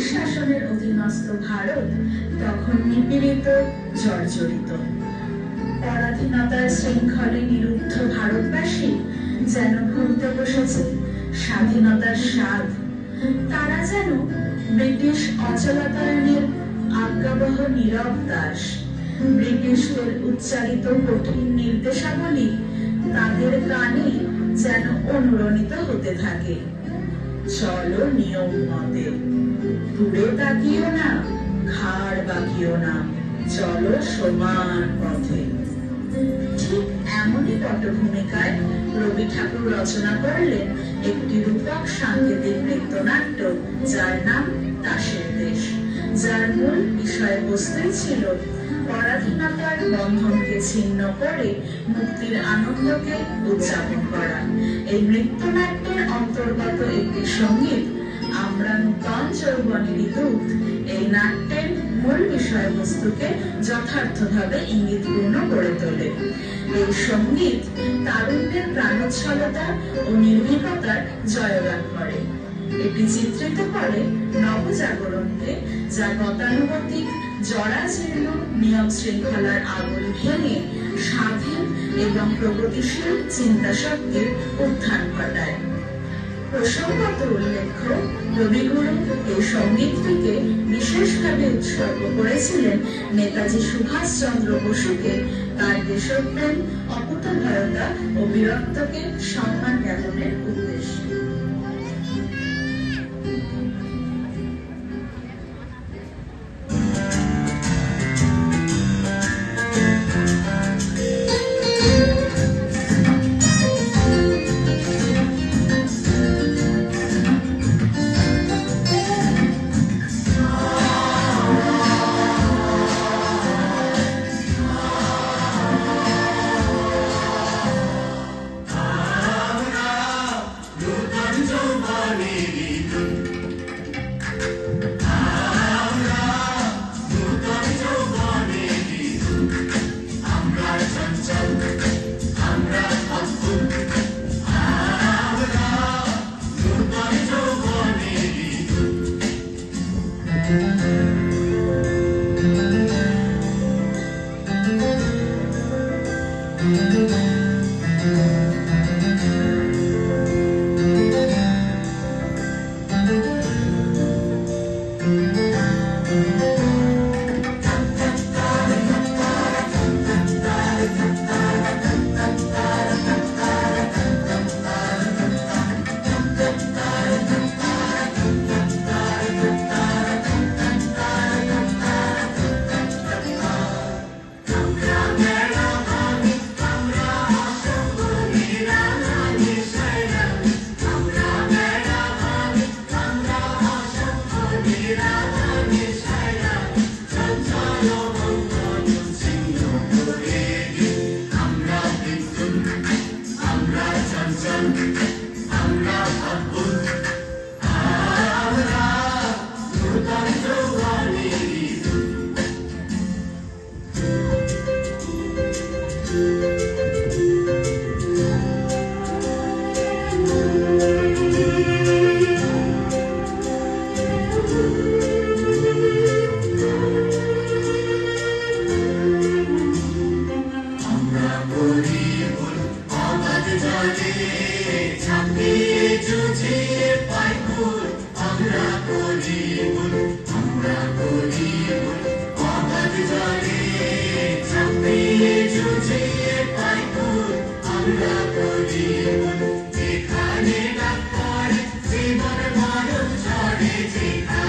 শাসনের অধীনস্থ ভারত তখন নিপীড়িত, জর্জরিত। পরাধীনতার শৃঙ্খলে নিরুদ্ধ ভারতবাসী যেন ভুলতে বসেছে স্বাধীনতার স্বাদ। তারা যেন ব্রিটিশ অচলায়নের আজ্ঞাবহ নীরব দাস। ব্রিটিশদের উচ্চারিত কঠিন নির্দেশাবলী তাদের কানে যেন অনুরণিত হতে থাকে। চলো নিয়ম মতে, দূরে তাকিও না, ঘাড় বাঁকিও না, চলো সমান পথে। ঠিক এমনই পটভূমিকায় রবি ঠাকুর রচনা করলেন একটি রূপক সাংকেতিক নৃত্যনাট্য, যার নাম তাসের দেশ, যার মূল বিষয়বস্তুই ছিল পরাধীনতার বন্ধনকে ছিন্ন করে মুক্তির আনন্দকে উদযাপন করা। এই নৃত্যনাট্যের অন্তর্গত একটি সঙ্গীত, আমরা নূতন যৌবনেরই দূত, এই নাট্যের মূল বিষয়বস্তুকে যথার্থভাবে ইঙ্গিতপূর্ণ করে তোলে। এই সঙ্গীত তারুণ্যের প্রাণোচ্ছলতা ও নির্ভীকতার জয়গান করে। এটি চিত্রিত করে নবজাগরণকে, যা গতানুগতিক জরাজীর্ণ নিয়ম শৃঙ্খলার আগুন ভেঙে স্বাধীন এবং প্রগতিশীল চিন্তা শক্তির উত্থান ঘটায়। প্রসঙ্গত উল্লেখ্য, কবিগুরু এই সঙ্গীতটিকে বিশেষভাবে উৎসর্গ করেছিলেন নেতাজি সুভাষচন্দ্র বসুকে, তার দেশপ্রেম, অকুতোভয়তা ও বীরত্বকে সম্মান জ্ঞাপনের উদ্দেশ্যে। জীবন মরণ ঝড়ে যেখানে